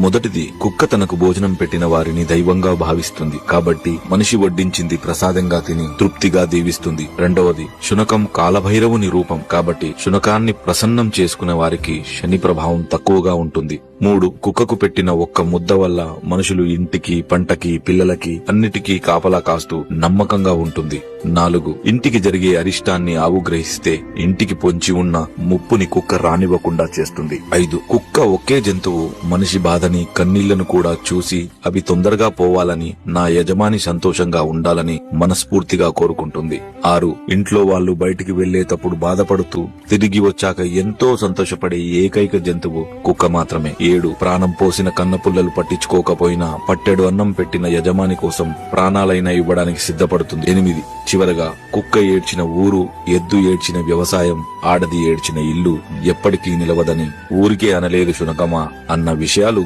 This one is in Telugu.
మొదటిది, కుక్క తనకు భోజనం పెట్టిన వారిని దైవంగా భావిస్తుంది కాబట్టి మనిషి వడ్డించింది ప్రసాదంగా తిని తృప్తిగా దీవిస్తుంది. రెండవది, శునకం కాలభైరవుని రూపం కాబట్టి శునకాన్ని ప్రసన్నం చేసుకునే వారికి శని ప్రభావం తక్కువగా ఉంటుంది. 3, కుక్కకు పెట్టిన ఒక్క ముద్ద వల్ల మనుషులు ఇంటికి, పంటకి, పిల్లలకి అన్నిటికీ కాపలా కాస్తూ నమ్మకంగా ఉంటుంది. 4, ఇంటికి జరిగే అరిష్టాన్ని ఆవు గ్రహిస్తే ఇంటికి పొంచి ఉన్న ముప్పుని కుక్క రానివ్వకుండా చేస్తుంది. 5, కుక్క ఒకే జంతువు మనిషి బాధని, కన్నీళ్లను కూడా చూసి అవి తొందరగా పోవాలని, నా యజమాని సంతోషంగా ఉండాలని మనస్ఫూర్తిగా కోరుకుంటుంది. 6, ఇంట్లో వాళ్ళు బయటికి వెళ్లేటప్పుడు బాధపడుతూ తిరిగి వచ్చాక ఎంతో సంతోషపడే ఏకైక జంతువు కుక్క మాత్రమే. 7, ప్రాణం పోసిన కన్నపుల్లలు పట్టించుకోకపోయినా పట్టెడు అన్నం పెట్టిన యజమాని కోసం ప్రాణాలైనా ఇవ్వడానికి సిద్ధపడుతుంది. 8, చివరగా కుక్క ఏడ్చిన ఊరు, ఎద్దు ఏడ్చిన వ్యవసాయం, ఆడది ఏడ్చిన ఇల్లు ఎప్పటికీ నిలవదని ఊరికే అనలేదు శునకమా అన్న విషయాలు